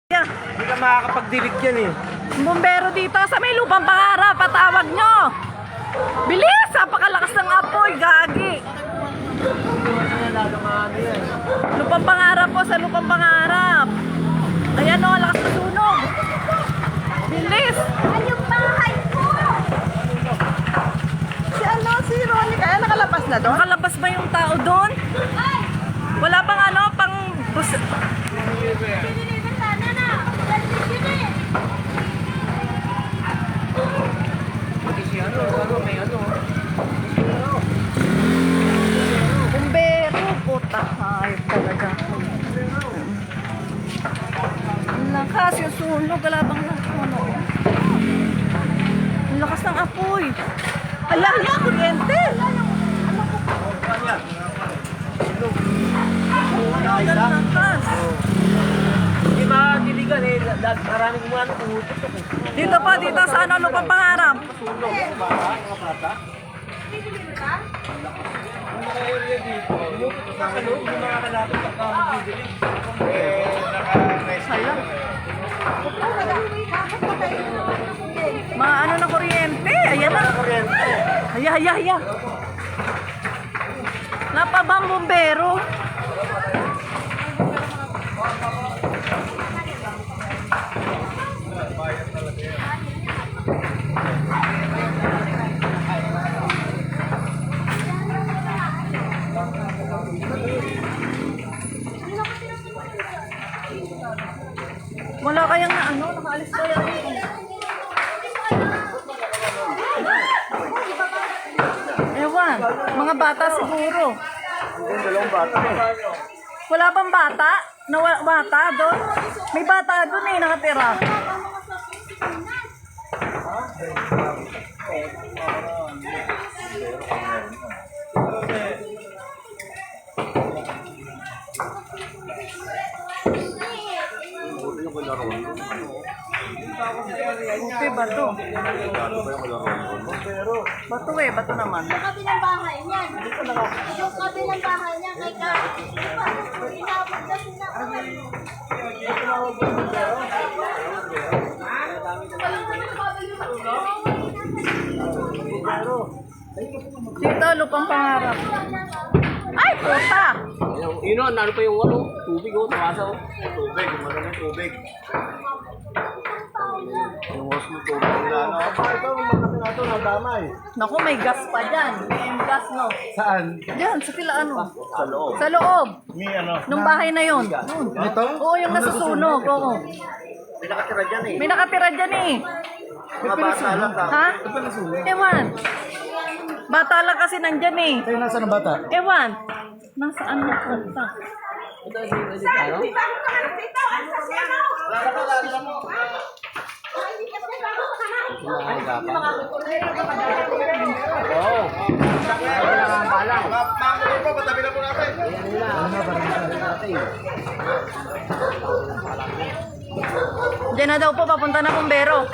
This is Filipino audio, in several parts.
Hindi ka makakapagdilig yan eh. Bumbero dito sa may lupang pangarap, patawag nyo. Bilis! Napakalakas ng apoy, gagi. Lupang pangarap po, sa lupang pangarap. Ayan o, lakas na sunog. Bilis! Yung bahay ko! Si Ronnie, kaya nakalabas na doon? Nakalabas ba yung tao doon? Ay! Wala pang ano, pang bus. Piniliban sana na! Dalsit yun eh! Bumbero, puta. Hayop talaga. Ang lakas yung sunog, galabang ng ano. Ang lakas ng apoy. Ala, kuryente. Ang lakas. Hindi makakadiligan eh. Maraming mga ano pumutok eh. Dito pa, dito sa ano, lupang pangarap. Sunog. Mga bata, mga bata. Ang mga area dito, pumutok sa kaloob, hindi makakalapit ang magdidilig. Sayang. Mga ano na kuryente. Ayan na. Haya, haya, haya. Napabang bumbero. Wala kayang na ano, nakaalis ko yan. Ewan, mga bata siguro. Yung dalawang bata eh. Wala bang bata? Bata doon? May bata doon eh, nakatira. Okay, bato. Bato eh, bato naman. Yung kabilang bahay niyan. Yung kabilang bahay niya kay Ka. Inabot na sila. Dito, lupang pangarap. Ay, puta! Yun o, ano pa yung ano? Tubig o, tumasa o. Tubig, gumano ng tubig. Yung hose mo tubig nila, ano? Ito, makapin na ito, nadamay. Naku, may gas pa dyan. May gas, no? Saan? Diyan, sa kila ano? Sa loob. Sa loob. May ano? Nung bahay na yun. Ito? Oo, yung nasusunog. Oo. May nakatira dyan eh. May nakatira dyan eh. Mga bata lang ka. Ha? Ewan. Bata lang kasi nandyan eh. Tayo nasa ng bata? Ewan. Nasaan na punta? Oo. Balang. Mangulo po, patabi na po natin. Diyan na daw po, papunta na Bumbero.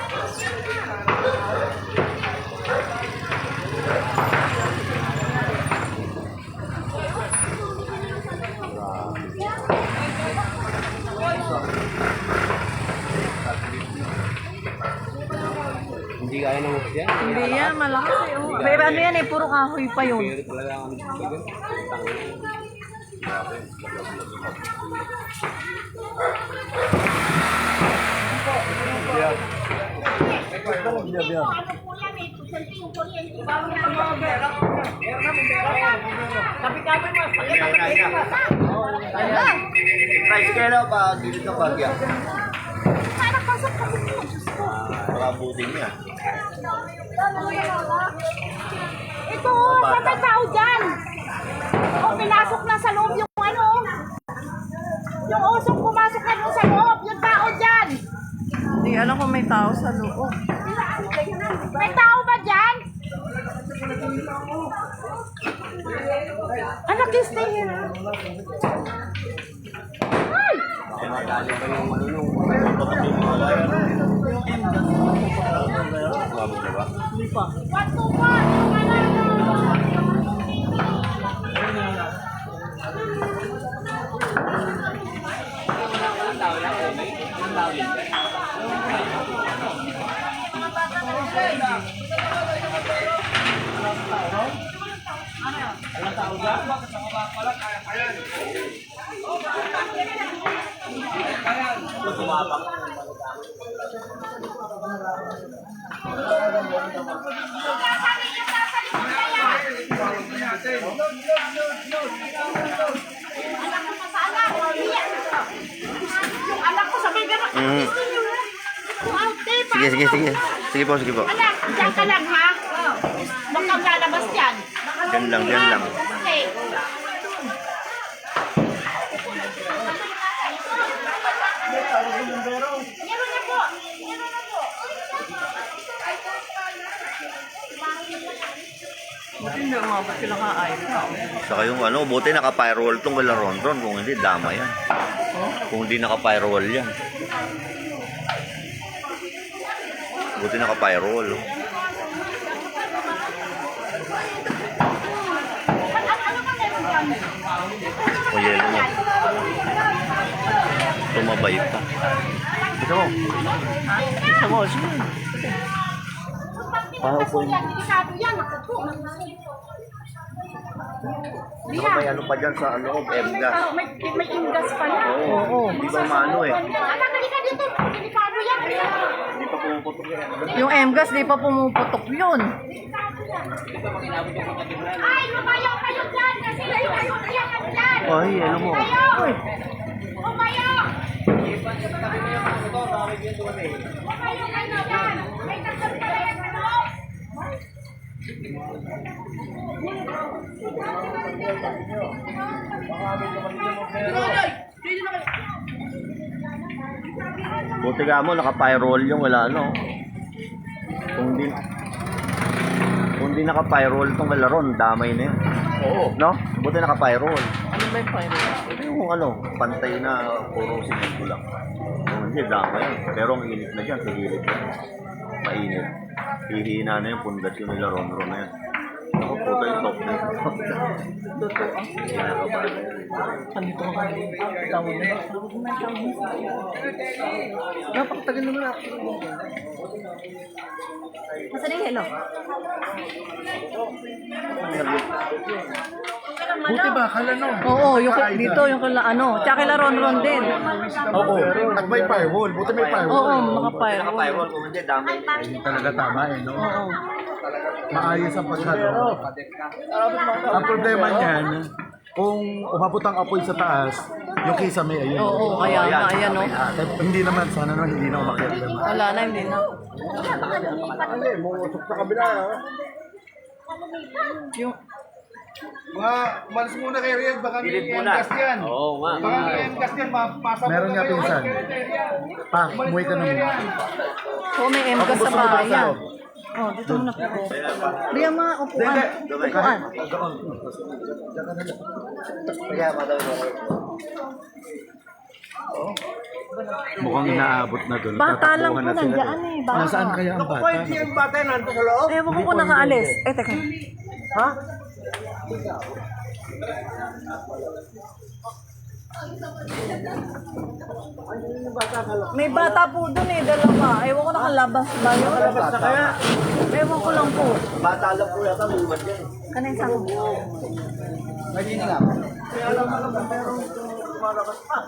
Hindi kaya ng hose yan. Hindi yan, malakas eh. Oh. May ano yan eh, puro kahoy pa yun. Pero talaga ang tubig. Tricycle pa, gilid ng bagya. Pakabutin niya. Ito, sa may tao dyan. O, pinasok na sa loob yung ano. Yung usok pumasok na doon sa loob. Yung tao dyan. Hindi alam kung may tao sa loob. May tao ba dyan? Anak, stay here. Ay! Madali pa yung ano yung pagkatulong mga wire. Hindi pa. 1 to 1. Anak ko sabay gano'n. Sige, sige, sige. Sige po, sige po. Anak, diyan ka lang ha. Huwag kang lalabas dyan. Diyan lang, diyan lang. Okay. Meron na po. Meron na po. Hindi nga ba sila kaayos na? Saka yung ano, buti naka-firewall tong kala Rondron. Kung hindi, dama yan. Kung hindi naka-firewall yan. Buti naka-firewall. Oh. Ano ka meron dyan? O yelo mo. Tumabay pa. Ito mo. Ito mo, sige. Pag po yan, delikado yan. Ako po. May ano pa dyan sa loob, M-gas. May ingas pa yan. Oo, di ba maano eh. Anak, halika dito. Delikado yan. Hindi pa pumuputok yan. Yung M-gas, di pa pumuputok yun. Ay, lumayaw kayo dyan. Kasi kayo iyakan dyan. Ay, ano mo. Lumayaw. Lumayaw. Lumayaw kayo dyan. May tatang pala yan sa loob. Buti ka mo, naka-firewall yung wala ano. Kung di naka-firewall tong Valaron, damay na yun. Oo. No? Buti naka-firewall. Ano ba yung final? Yung ano, pantay na puro simento lang. Kung hindi, damay yun. Pero ang init na dyan, sigilid na. Mainit. Hihina na yung pundasyon nila Ron-Ron na yan. Ako puta yung top na yun. Andito ka kami. Tawag na. Napakatagal naman ako. Nasaan yung hello? Buti ba? Kala no? Oo, yung dito, yung kala ano. Tsaka kila Ron-Ron din. Oo. At may firewall. Buti may firewall. Oo, makapire. Naka-firewall, kung hindi, damay. Talaga tama eh, no? Oo. Maayos ang pagkano. Ang problema niyan, kung umabot ang apoy sa taas, yung kisame, ayun. Oo, kaya nga, ayan o. Hindi naman, sana naman hindi na umakyat. Wala na, hindi na. Mumusok sa kabila, Yung, Mga, malas muna kay Riel, baka Pilit muna. Oo nga. Baka may gas yan, mapasa meron nga pinsan. Pa, umuwi ka na muna. oh, may M-gas sa bayan. Oh, dito muna po. Riya mga upuan. Upuan. Kaya madami mo. Mukhang inaabot na doon. Bata lang po Tatakbuhan na sila nandiyan doon. eh. Bata. Nasaan kaya ang bata? Yung bata na nandun sa loob. Ewan ko kung nakaalis. Eh, teka. Ha? May bata po dun eh, dalawa. Ewan ko nakalabas ba yun? Labas na kaya. Ewan ko lang po. Bata lang po yata, lumat yan. Kanang sa Magiging nga. Kaya alam mo naman, pero lumalakas pa.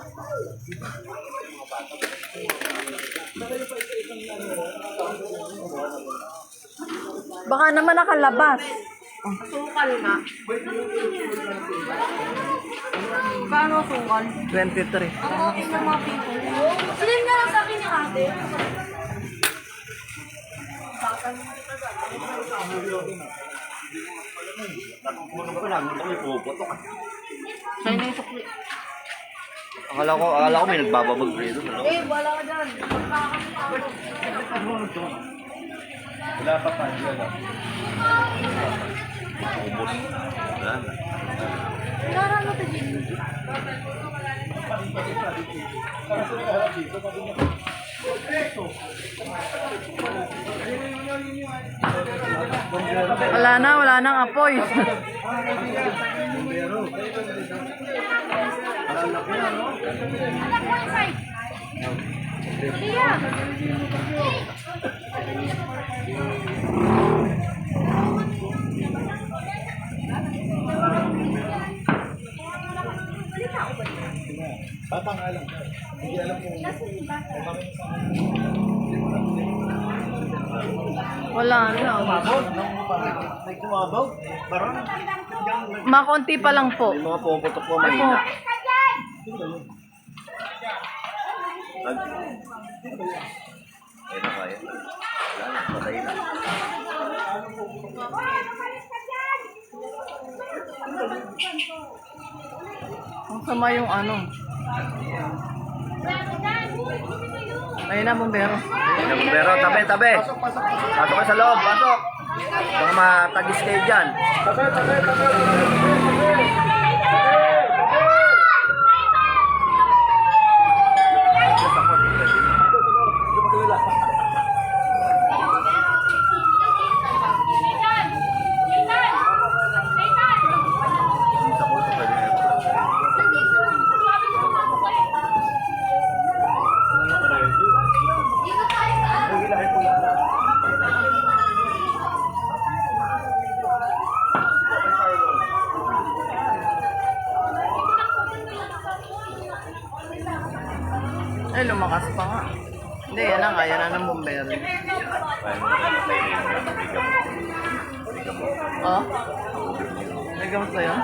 Baka naman nakalabas. Sukal nga. Paano sungkal? 23. Silin nga lang sa akin ni ate. Natutunan ko lang, hindi ko puputok. Sa'yo na yung sukli. Akala ko may nagbababag dito. Eh, wala ka dyan. Wala pa pa. Ubus. Wala na. Nara mo ito dyan. Wala nang apoy. Anak mo inside. Batang nga lang. Hindi alam kung Wala na. May kumabaw. Parang Makonti pa lang po. may mga puputok po Ay po. mahina. Ay na kaya. Wala na, patay na. Ang sama yung ano. Ayun na, bumbero. Pero tabi. Pasok ka sa loob, pasok. Baka matagis kayo dyan. Ay, lumakas pa nga. Hindi, yan na nga. Yan na ng bumbero. Oh? May gamot ba yun?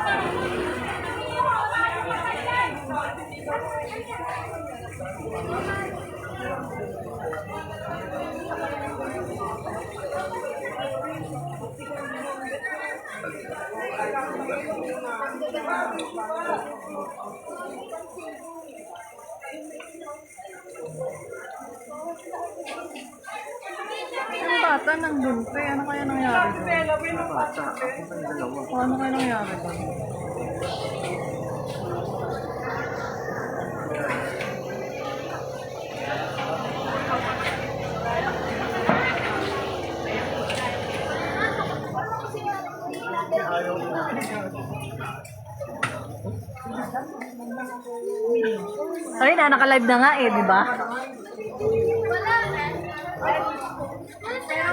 Ang bata nandun pa. Ano kaya nangyari doon? Ano kaya nangyari doon? Ay, naka-live na nga eh, di ba? Pero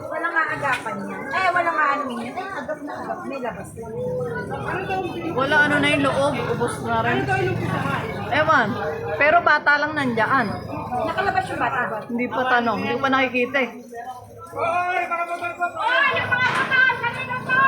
walang aagapan niya. Walang ano niya. Agap na agap. May labas na. Wala ano na yung loob, ubos na rin. Ewan, pero bata lang nandiyan. Nakalabas yung bata ba? Hindi pa tanong, hindi pa nakikita eh. Oy, yung mga batal! Kanina pa!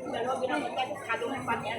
Dalawa binabagay sa kalungan pa niya.